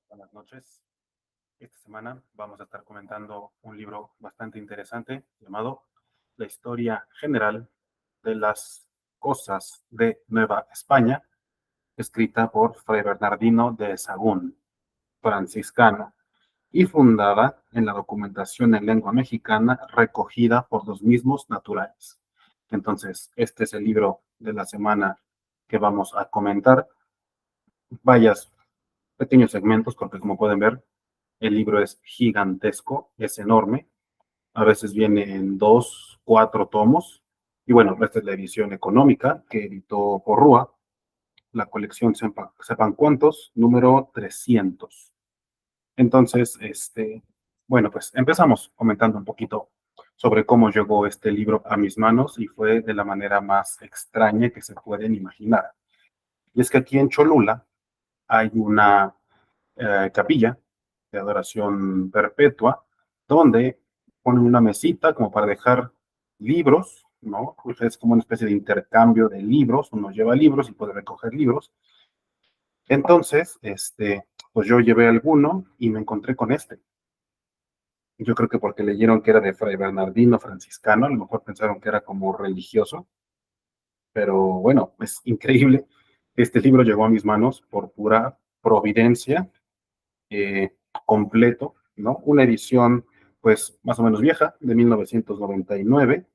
Buenas noches. Esta semana vamos a estar comentando un libro bastante interesante llamado La historia general de las cosas de Nueva España, escrita por Fray Bernardino de Sahagún, franciscano, y fundada en la documentación en lengua mexicana recogida por los mismos naturales. Entonces, este es el libro de la semana que vamos a comentar. Varios pequeños segmentos, porque como pueden ver, el libro es gigantesco, es enorme. A veces viene en 2, 4 tomos. Y bueno, esta es la edición económica que editó Porrúa, la colección sepan cuántos, número 300. Entonces, bueno, pues empezamos comentando un poquito sobre cómo llegó este libro a mis manos y fue de la manera más extraña que se pueden imaginar. Y es que aquí en Cholula hay una capilla de adoración perpetua, donde ponen una mesita como para dejar libros, ¿no? Pues es como una especie de intercambio de libros, uno lleva libros y puede recoger libros. Entonces, pues yo llevé alguno y me encontré con este. Yo creo que porque leyeron que era de Fray Bernardino franciscano, a lo mejor pensaron que era como religioso, pero bueno, es increíble. Este libro llegó a mis manos por pura providencia, eh, completo, ¿no? Una edición, pues, más o menos vieja, de 1999,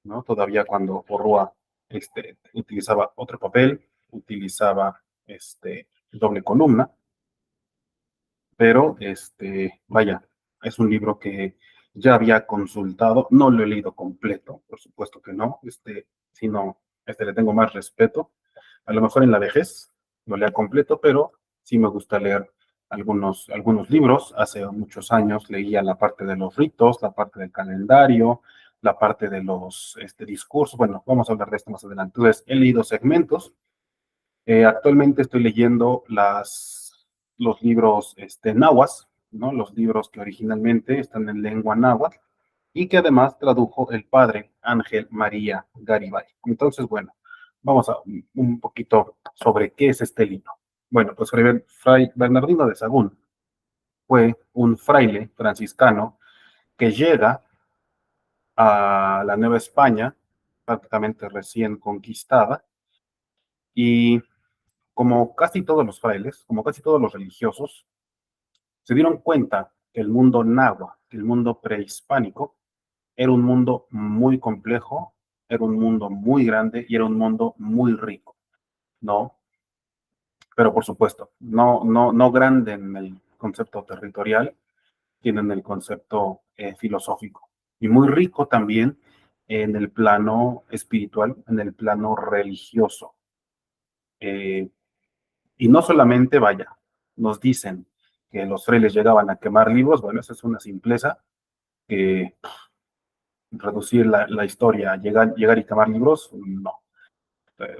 ¿no? Todavía cuando Porrúa utilizaba otro papel, utilizaba doble columna, pero, vaya, es un libro que ya había consultado, no lo he leído completo, por supuesto que no, sino, le tengo más respeto. A lo mejor en la vejez lo lea completo, pero sí me gusta leer algunos libros. Hace muchos años leía la parte de los ritos, la parte del calendario, la parte de los discursos. Bueno, vamos a hablar de esto más adelante. Entonces, he leído segmentos. Actualmente estoy leyendo los libros náhuatl, ¿no? Los libros que originalmente están en lengua náhuatl y que además tradujo el padre Ángel María Garibay. Entonces, bueno, vamos a un poquito sobre qué es este libro. Bueno, pues Fray Bernardino de Sahagún fue un fraile franciscano que llega a la Nueva España, prácticamente recién conquistada, y como casi todos los frailes, como casi todos los religiosos, se dieron cuenta que el mundo náhuatl, que el mundo prehispánico, era un mundo muy complejo, era un mundo muy grande y era un mundo muy rico, ¿no? Pero por supuesto, no grande en el concepto territorial, sino en el concepto filosófico. Y muy rico también en el plano espiritual, en el plano religioso. Eh, y no solamente, vaya, nos dicen que los frailes llegaban a quemar libros, bueno, eso es una simpleza, que reducir la historia, llegar y quemar libros, no,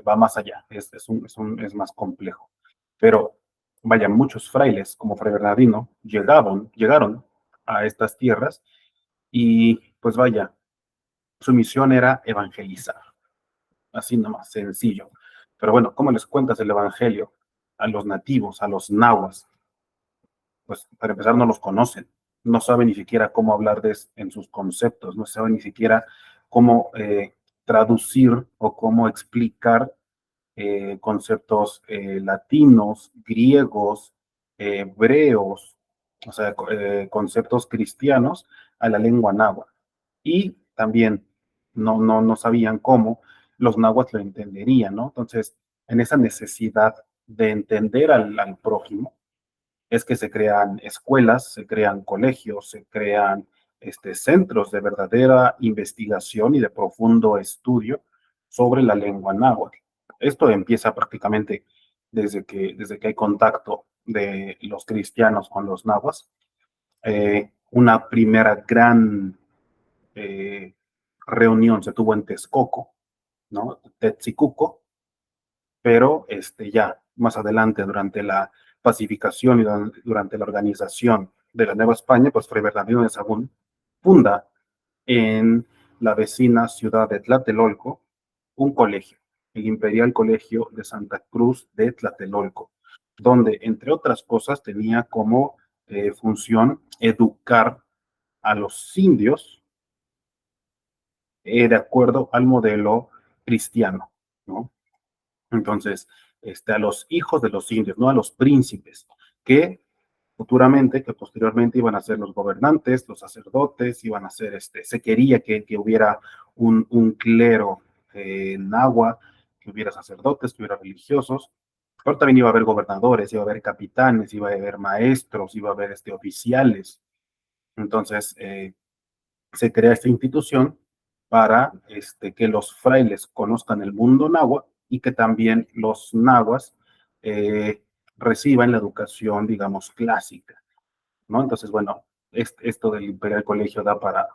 va más allá, es más complejo. Pero, vaya, muchos frailes, como Fray Bernardino, llegaron a estas tierras y, pues vaya, su misión era evangelizar, así nomás, sencillo. Pero bueno, ¿cómo les cuentas el evangelio a los nativos, a los nahuas? Pues para empezar no los conocen, no saben ni siquiera cómo hablar en sus conceptos, no saben ni siquiera cómo traducir o cómo explicar conceptos latinos, griegos, hebreos, o sea, conceptos cristianos a la lengua náhuatl. Y también no sabían cómo los náhuatl lo entenderían, ¿no? Entonces, en esa necesidad de entender al prójimo, es que se crean escuelas, se crean colegios, se crean centros de verdadera investigación y de profundo estudio sobre la lengua náhuatl. Esto empieza prácticamente desde que hay contacto de los cristianos con los nahuas. Una primera gran eh, reunión se tuvo en Texcoco, ¿no? Tetzicuco, pero ya más adelante, durante la pacificación y durante la organización de la Nueva España, pues Fray Bernardino de Sahagún funda en la vecina ciudad de Tlatelolco un colegio, el Imperial Colegio de Santa Cruz de Tlatelolco, donde, entre otras cosas, tenía como función educar a los indios de acuerdo al modelo cristiano, ¿no? Entonces, a los hijos de los indios, no a los príncipes, que futuramente, que posteriormente iban a ser los gobernantes, los sacerdotes, iban a ser, se quería que hubiera un clero náhuatl, que hubiera sacerdotes, que hubiera religiosos, pero también iba a haber gobernadores, iba a haber capitanes, iba a haber maestros, iba a haber oficiales. Entonces, se crea esta institución para que los frailes conozcan el mundo náhuatl y que también los nahuas eh, reciban la educación, digamos, clásica, ¿no? Entonces, bueno, esto del Imperial Colegio da para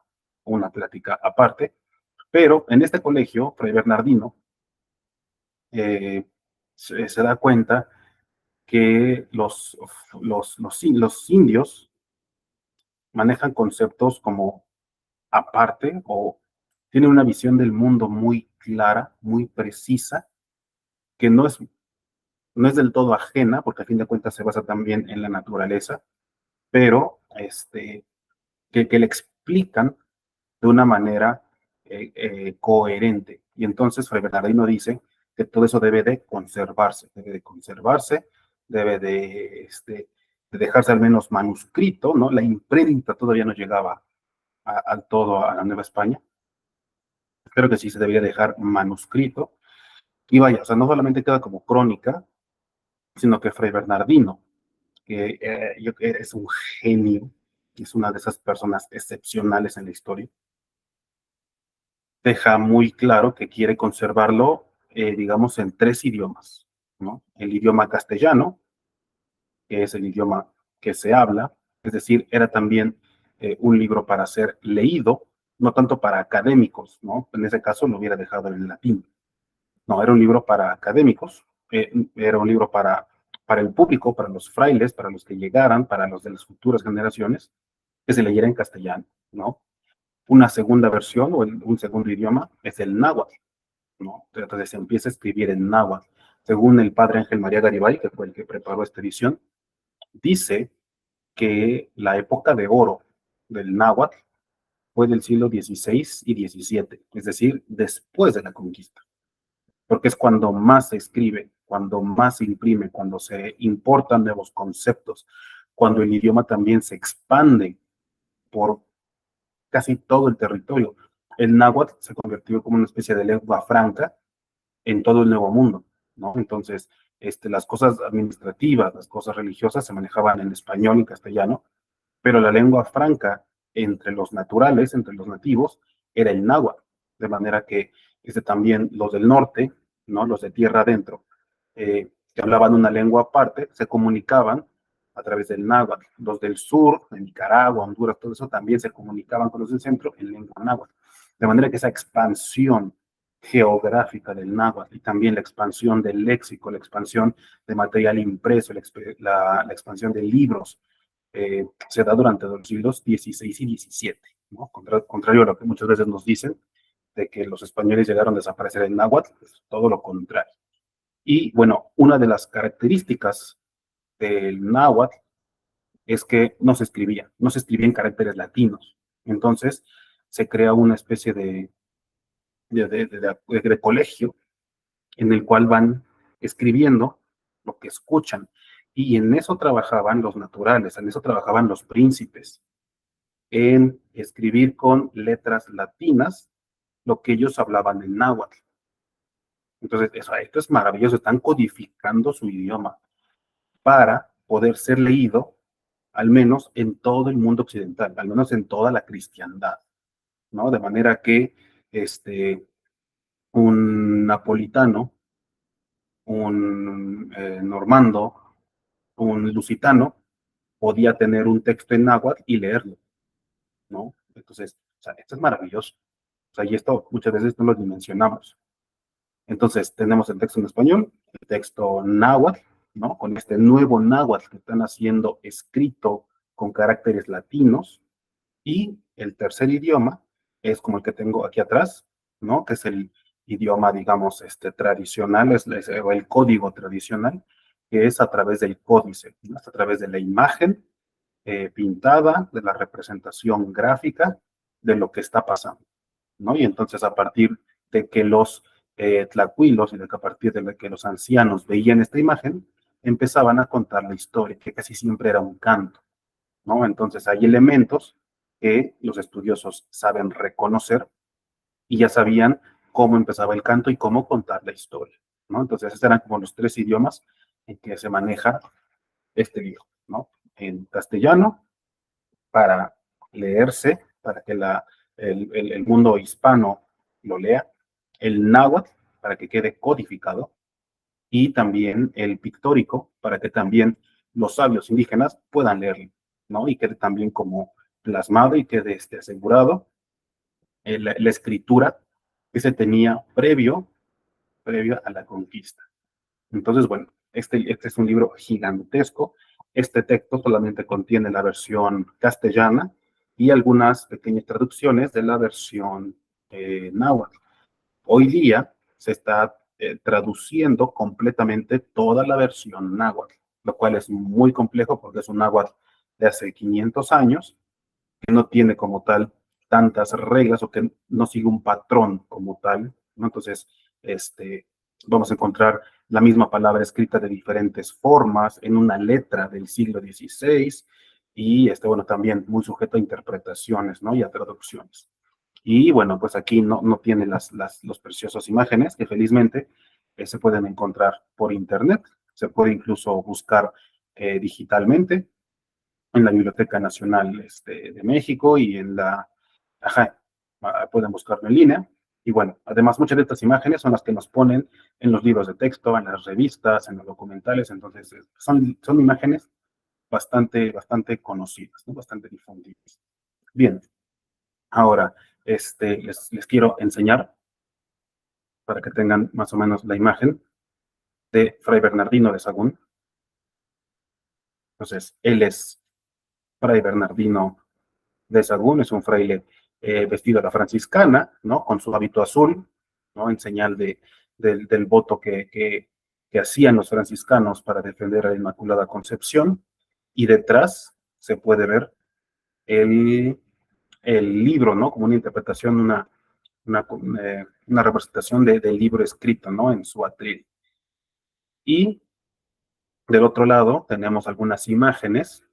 una plática aparte, pero en este colegio, Fray Bernardino eh, se da cuenta que los indios manejan conceptos como aparte o tienen una visión del mundo muy clara, muy precisa, que no es del todo ajena, porque a fin de cuentas se basa también en la naturaleza, pero que le explican de una manera coherente. Y entonces Fray Bernardino dice que todo eso debe de dejarse al menos manuscrito, ¿no? La imprenta todavía no llegaba al todo a la Nueva España. Espero que sí se debería dejar manuscrito. Y vaya, o sea, no solamente queda como crónica, sino que Fray Bernardino, que yo creo que es un genio, es una de esas personas excepcionales en la historia, deja muy claro que quiere conservarlo, digamos, en tres idiomas, ¿no? El idioma castellano, que es el idioma que se habla, es decir, era también un libro para ser leído, no tanto para académicos, ¿no? En ese caso lo hubiera dejado en latín. No, era un libro para académicos, era un libro para el público, para los frailes, para los que llegaran, para los de las futuras generaciones, que se leyera en castellano, ¿no? Una segunda versión o un segundo idioma es el náhuatl, ¿no? Entonces se empieza a escribir en náhuatl. Según el padre Ángel María Garibay, que fue el que preparó esta edición, dice que la época de oro del náhuatl fue del siglo XVI y XVII, es decir, después de la conquista, porque es cuando más se escribe, cuando más se imprime, cuando se importan nuevos conceptos, cuando el idioma también se expande por casi todo el territorio. El náhuatl se convirtió como una especie de lengua franca en todo el Nuevo Mundo, ¿no? Entonces, las cosas administrativas, las cosas religiosas se manejaban en español y castellano, pero la lengua franca entre los naturales, entre los nativos, era el náhuatl, de manera que también los del norte, ¿no? Los de tierra adentro, que hablaban una lengua aparte, se comunicaban a través del náhuatl. Los del sur, de Nicaragua, Honduras, todo eso también se comunicaban con los del centro en lengua náhuatl. De manera que esa expansión geográfica del náhuatl y también la expansión del léxico, la expansión de material impreso, la expansión de libros, se da durante los siglos XVI y XVII, ¿no? Contrario a lo que muchas veces nos dicen, de que los españoles llegaron a desaparecer en náhuatl, pues todo lo contrario. Y bueno, una de las características del náhuatl es que no se escribía en caracteres latinos. Entonces, se crea una especie de colegio en el cual van escribiendo lo que escuchan. Y en eso trabajaban los naturales, en eso trabajaban los príncipes, en escribir con letras latinas lo que ellos hablaban en náhuatl. Entonces, esto es maravilloso, están codificando su idioma para poder ser leído, al menos en todo el mundo occidental, al menos en toda la cristiandad, ¿no? De manera que un napolitano, un normando, un lusitano, podía tener un texto en náhuatl y leerlo, ¿no? Entonces, o sea, esto es maravilloso. O sea, y esto muchas veces no lo dimensionamos. Entonces, tenemos el texto en español, el texto náhuatl, ¿no? Con este nuevo náhuatl que están haciendo escrito con caracteres latinos. Y el tercer idioma es como el que tengo aquí atrás, ¿no? Que es el idioma, digamos, tradicional, el código tradicional, que es a través del códice, ¿no? Es a través de la imagen pintada, de la representación gráfica de lo que está pasando, ¿no? Y entonces a partir de que los tlacuilos y de que a partir de que los ancianos veían esta imagen, empezaban a contar la historia, que casi siempre era un canto, ¿no? Entonces hay elementos que los estudiosos saben reconocer y ya sabían cómo empezaba el canto y cómo contar la historia, ¿no? Entonces, estos eran como los tres idiomas en que se maneja este libro, ¿no? En castellano, para leerse, para que el mundo hispano lo lea, el náhuatl, para que quede codificado, y también el pictórico, para que también los sabios indígenas puedan leerlo, ¿no? Y quede también como plasmado y quede asegurado la escritura que se tenía previo a la conquista. Entonces, bueno, este es un libro gigantesco. Este texto solamente contiene la versión castellana y algunas pequeñas traducciones de la versión náhuatl. Hoy día se está traduciendo completamente toda la versión náhuatl, lo cual es muy complejo porque es un náhuatl de hace 500 años que no tiene como tal tantas reglas o que no sigue un patrón como tal, ¿no? Entonces, vamos a encontrar la misma palabra escrita de diferentes formas en una letra del siglo XVI y, bueno, también muy sujeto a interpretaciones, ¿no? Y a traducciones. Y, bueno, pues aquí no tiene los preciosos imágenes que felizmente se pueden encontrar por internet, se puede incluso buscar digitalmente en la Biblioteca Nacional de México y ajá, pueden buscarlo en línea. Y bueno, además muchas de estas imágenes son las que nos ponen en los libros de texto, en las revistas, en los documentales, entonces son imágenes bastante conocidas, ¿no? Bastante difundidas. Bien, ahora les quiero enseñar, para que tengan más o menos la imagen, de Fray Bernardino de Sahagún. Entonces, él es Fray Bernardino de Sahagún, es un fraile vestido a la franciscana, ¿no? Con su hábito azul, ¿no? En señal del voto que hacían los franciscanos para defender a la Inmaculada Concepción. Y detrás se puede ver el, el libro, ¿no? Como una interpretación, una representación del libro escrito, ¿no? En su atril. Y del otro lado tenemos algunas imágenes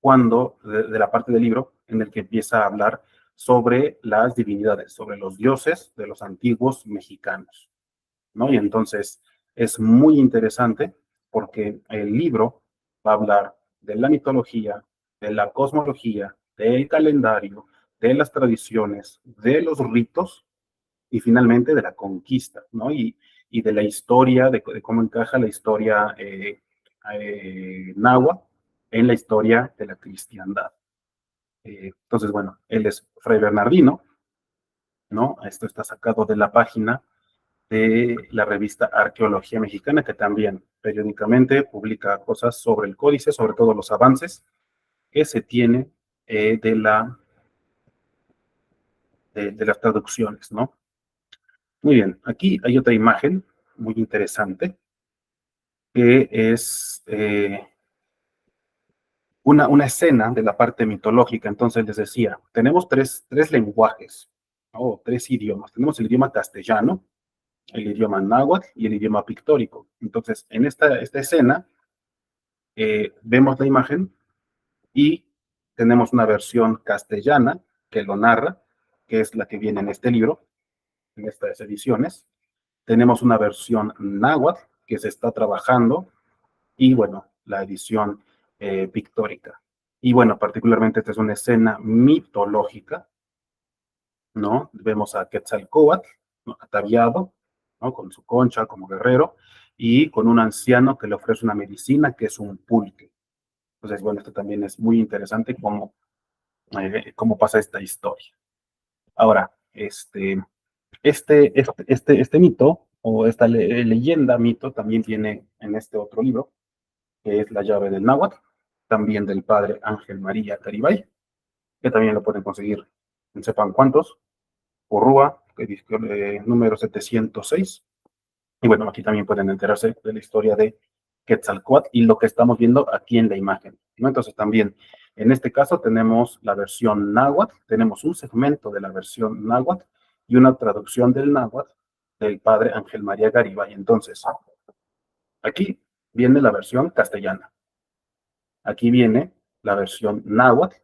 de la parte del libro en el que empieza a hablar sobre las divinidades, sobre los dioses de los antiguos mexicanos, ¿no? Y entonces es muy interesante porque el libro va a hablar de la mitología, de la cosmología, del calendario, de las tradiciones, de los ritos y finalmente de la conquista, ¿no? Y de la historia, de cómo encaja la historia náhuatl en la historia de la cristiandad. Entonces, bueno, él es Fray Bernardino, ¿no? Esto está sacado de la página de la revista Arqueología Mexicana, que también periódicamente publica cosas sobre el códice, sobre todo los avances que se tiene de las traducciones, ¿no? Muy bien, aquí hay otra imagen muy interesante, que es una escena de la parte mitológica. Entonces les decía, tenemos tres lenguajes, ¿no? O tres idiomas. Tenemos el idioma castellano, el idioma náhuatl y el idioma pictórico. Entonces, en esta escena, vemos la imagen y tenemos una versión castellana que lo narra, que es la que viene en este libro, en estas ediciones. Tenemos una versión náhuatl que se está trabajando y, bueno, la edición pictórica. Y, bueno, particularmente esta es una escena mitológica, ¿no? Vemos a Quetzalcóatl, ¿no? Ataviado, ¿no? Con su concha como guerrero y con un anciano que le ofrece una medicina que es un pulque. Entonces, bueno, esto también es muy interesante cómo pasa esta historia. Ahora, este mito o esta leyenda, mito, también tiene en este otro libro, que es La llave del náhuatl, también del padre Ángel María Caribay, que también lo pueden conseguir en sepan cuántos, Urrúa, número 706. Y bueno, aquí también pueden enterarse de la historia de Quetzalcóatl y lo que estamos viendo aquí en la imagen, ¿no? Entonces también, en este caso tenemos la versión náhuatl, tenemos un segmento de la versión náhuatl y una traducción del náhuatl del padre Ángel María Garibay. Entonces, aquí viene la versión castellana, aquí viene la versión náhuatl,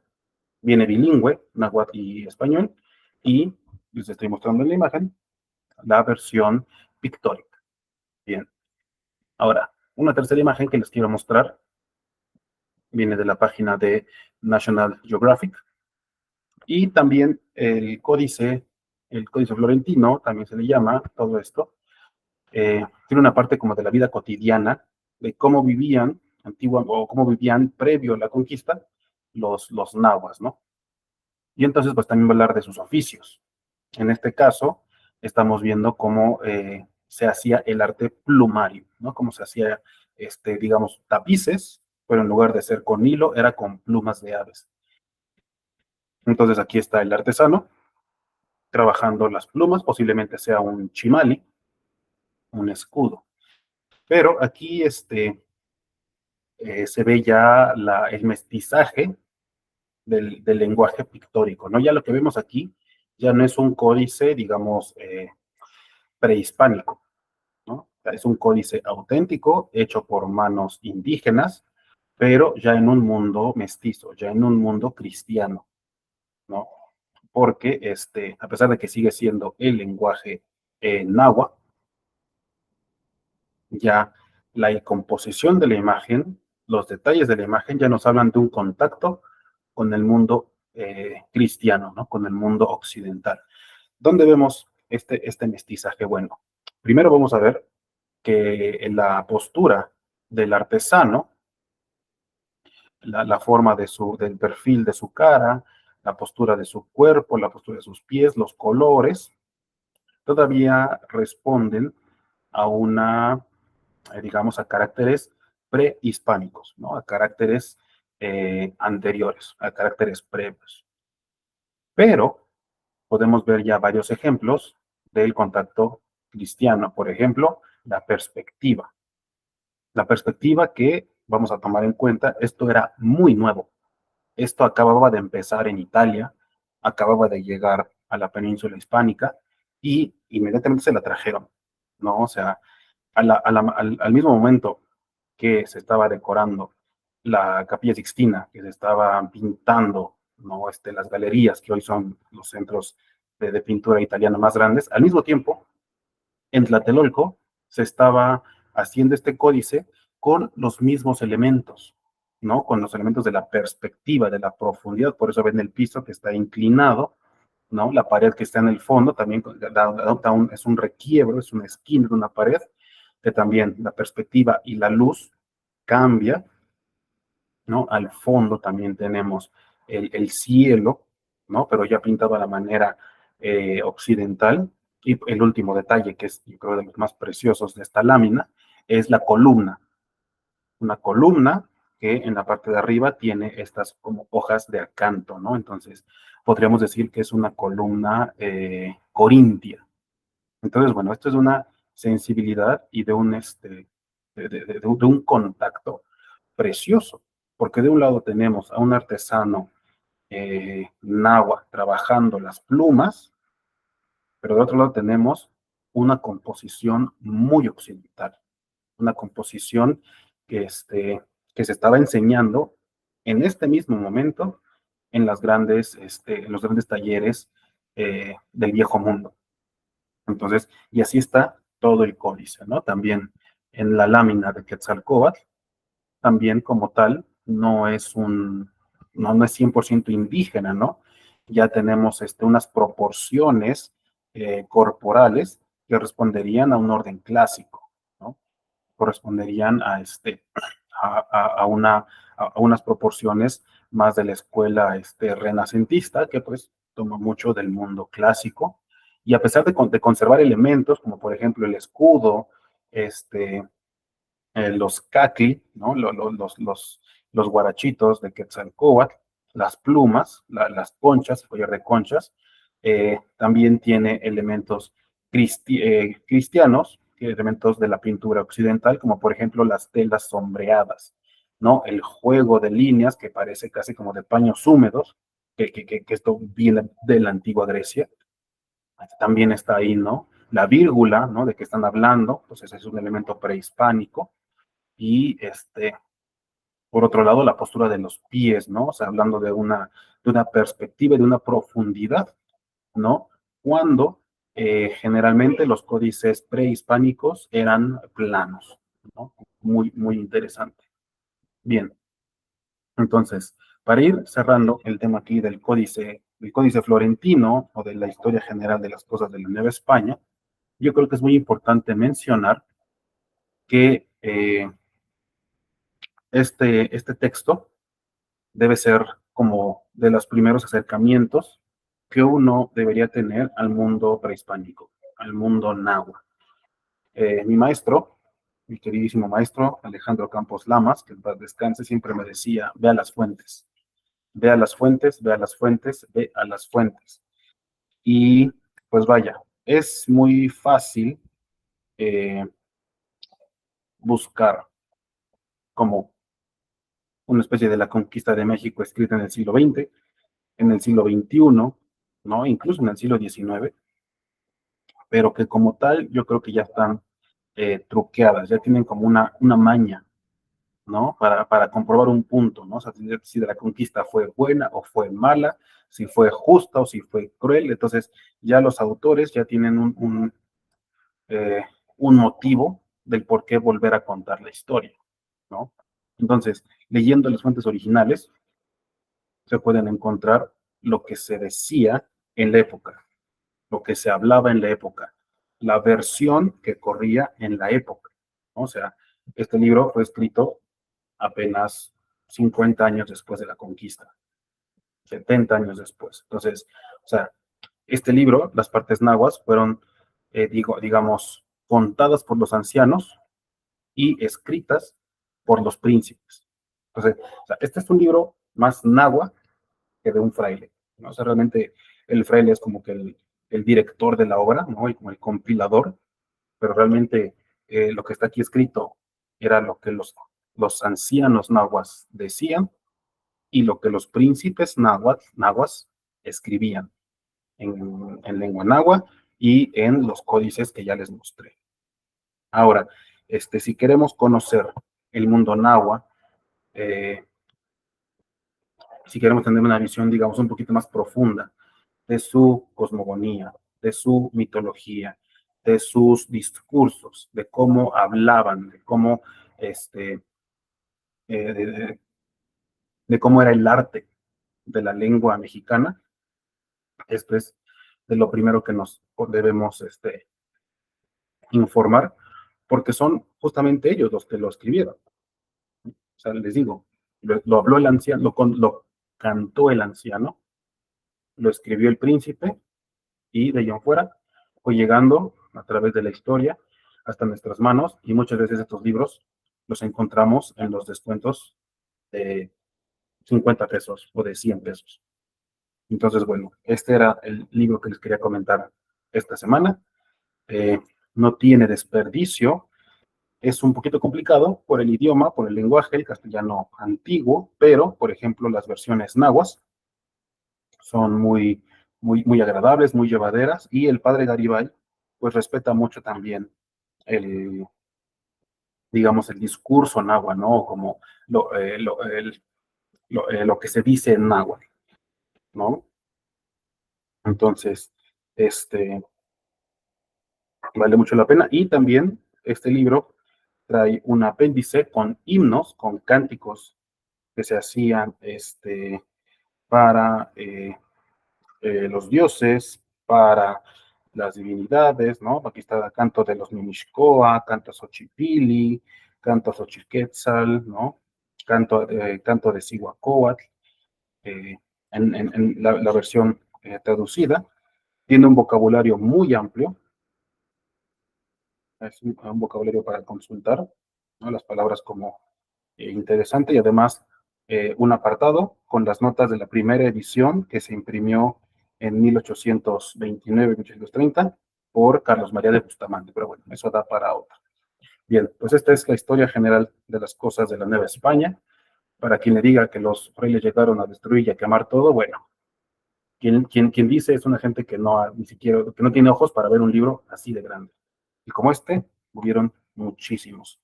viene bilingüe, náhuatl y español, y les estoy mostrando en la imagen la versión pictórica. Bien, ahora, una tercera imagen que les quiero mostrar viene de la página de National Geographic, y también el códice florentino, también se le llama todo esto, tiene una parte como de la vida cotidiana, de cómo vivían o cómo vivían previo a la conquista los nahuas, ¿no? Y entonces, pues también va a hablar de sus oficios. En este caso, estamos viendo cómo se hacía el arte plumario, ¿no? Cómo se hacía, digamos, tapices, pero en lugar de ser con hilo, era con plumas de aves. Entonces, aquí está el artesano trabajando las plumas, posiblemente sea un chimali, un escudo. Pero aquí se ve ya el mestizaje del lenguaje pictórico, ¿no? Ya lo que vemos aquí ya no es un códice, digamos, prehispánico, ¿no? Es un códice auténtico, hecho por manos indígenas, pero ya en un mundo mestizo, ya en un mundo cristiano, ¿no? Porque a pesar de que sigue siendo el lenguaje náhuatl, ya la composición de la imagen, los detalles de la imagen ya nos hablan de un contacto con el mundo cristiano, ¿no? Con el mundo occidental. ¿Dónde vemos este mestizaje? Bueno, primero vamos a ver que en la postura del artesano, la forma del perfil de su cara, la postura de su cuerpo, la postura de sus pies, los colores, todavía responden a digamos, a caracteres prehispánicos, ¿no? A caracteres anteriores, a caracteres previos. Pero podemos ver ya varios ejemplos del contacto cristiano. Por ejemplo, la perspectiva. La perspectiva que vamos a tomar en cuenta, esto era muy nuevo. Esto acababa de empezar en Italia, acababa de llegar a la península hispánica y inmediatamente se la trajeron, ¿no? O sea, al mismo momento que se estaba decorando la Capilla Sixtina, que se estaban pintando, ¿no? Las galerías que hoy son los centros de pintura italiana más grandes, al mismo tiempo, en Tlatelolco se estaba haciendo este códice con los mismos elementos, ¿no? Con los elementos de la perspectiva, de la profundidad, por eso ven el piso que está inclinado, ¿no? La pared que está en el fondo también es un requiebro, es una esquina de una pared, que también la perspectiva y la luz cambia, ¿no? Al fondo también tenemos el cielo, ¿no? Pero ya pintado a la manera occidental. Y el último detalle, que es yo creo de los más preciosos de esta lámina, es la columna. Una columna que en la parte de arriba tiene estas como hojas de acanto, ¿no? Entonces, podríamos decir que es una columna corintia. Entonces, bueno, esto es una sensibilidad y de un contacto precioso, porque de un lado tenemos a un artesano náhuatl trabajando las plumas, pero de otro lado tenemos una composición muy occidental, una composición que se estaba enseñando en este mismo momento en en los grandes talleres del viejo mundo. Entonces, y así está todo el códice, ¿no? También en la lámina de Quetzalcóatl, también como tal, no es 100% indígena, ¿no? Ya tenemos unas proporciones corporales que responderían a un orden clásico, ¿no? Corresponderían a unas proporciones más de la escuela renacentista, que pues toma mucho del mundo clásico, y a pesar de conservar elementos, como por ejemplo el escudo, los caqui, ¿no? Los guarachitos de Quetzalcóatl, las plumas, las conchas, el collar de conchas, también tiene elementos cristianos, elementos de la pintura occidental, como por ejemplo las telas sombreadas, ¿no? El juego de líneas que parece casi como de paños húmedos, que esto viene de la antigua Grecia, también está ahí, ¿no? La vírgula, ¿no? De que están hablando, pues ese es un elemento prehispánico, y por otro lado, la postura de los pies, ¿no? O sea, hablando de una perspectiva y de una profundidad, ¿no? Cuando generalmente los códices prehispánicos eran planos, ¿no? Muy, muy interesante. Bien, entonces, para ir cerrando el tema aquí del códice florentino o de la historia general de las cosas de la Nueva España, yo creo que es muy importante mencionar que este texto debe ser como de los primeros acercamientos que uno debería tener al mundo prehispánico, al mundo náhuatl. Mi maestro, mi queridísimo maestro Alejandro Campos Lamas, que en paz descanse, siempre me decía, ve a las fuentes, ve a las fuentes, ve a las fuentes, ve a las fuentes. Y pues vaya, es muy fácil eh, buscar como una especie de la conquista de México escrita en el siglo XX, en el siglo XXI, ¿no? Incluso en el siglo XIX, pero que como tal yo creo que ya están truqueadas, ya tienen como una maña, ¿no? Para comprobar un punto, ¿no? O sea, si de la conquista fue buena o fue mala, si fue justa o si fue cruel, entonces ya los autores ya tienen eh, un motivo del por qué volver a contar la historia, ¿no? Entonces, leyendo las fuentes originales, se pueden encontrar lo que se decía en la época, lo que se hablaba en la época, la versión que corría en la época, ¿no? O sea, este libro fue escrito apenas 50 años después de la conquista, 70 años después. Entonces, o sea, este libro, las partes nahuas, fueron, digamos, contadas por los ancianos y escritas por los príncipes. Entonces, o sea, este es un libro más nahua que de un fraile, ¿no? O sea, realmente el fraile es como que el director de la obra, ¿no? Y como el compilador, pero realmente lo que está aquí escrito era lo que los ancianos nahuas decían y lo que los príncipes nahuas escribían en lengua náhuatl y en los códices que ya les mostré. Ahora, si queremos conocer el mundo náhuatl, eh, si queremos tener una visión, digamos, un poquito más profunda de su cosmogonía, de su mitología, de sus discursos, de cómo hablaban, de cómo, eh, de, de cómo era el arte de la lengua mexicana. Esto es de lo primero que nos debemos informar, porque son justamente ellos los que lo escribieron. O sea, les digo, lo habló el anciano, lo cantó el anciano, lo escribió el príncipe, y de ahí en fuera fue llegando a través de la historia hasta nuestras manos, y muchas veces estos libros los encontramos en los descuentos de 50 pesos o de 100 pesos. Entonces, bueno, este era el libro que les quería comentar esta semana. Eh, no tiene desperdicio, es un poquito complicado por el idioma, por el lenguaje, el castellano antiguo, pero, por ejemplo, las versiones nahuas son muy agradables, muy llevaderas, y el padre Garibay, pues respeta mucho también el, digamos, el discurso náhuatl, ¿no? Como lo que se dice en náhuatl, ¿no? Entonces, este, vale mucho la pena. Y también este libro trae un apéndice con himnos, con cánticos que se hacían para los dioses, para las divinidades, ¿no? Aquí está el canto de los Mimixcoa, canto Xochipili, canto Xochiquetzal, ¿no? Canto de Cihuacóatl, eh, en la versión traducida. Tiene un vocabulario muy amplio, es un vocabulario para consultar, ¿no? Las palabras como interesante, y además un apartado con las notas de la primera edición que se imprimió en 1829-1830, por Carlos María de Bustamante, pero bueno, eso da para otra. Bien, pues esta es la historia general de las cosas de la Nueva España. Para quien le diga que los frailes llegaron a destruir y a quemar todo, bueno, quien dice es una gente que no ni siquiera, que no tiene ojos para ver un libro así de grande. Y como este, hubieron muchísimos.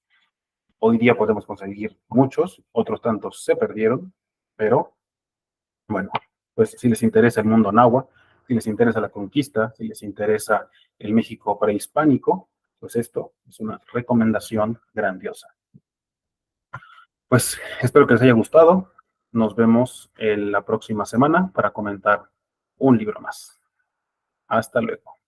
Hoy día podemos conseguir muchos, otros tantos se perdieron, pero bueno, pues si les interesa el mundo náhuatl, si les interesa la conquista, si les interesa el México prehispánico, pues esto es una recomendación grandiosa. Pues espero que les haya gustado. Nos vemos en la próxima semana para comentar un libro más. Hasta luego.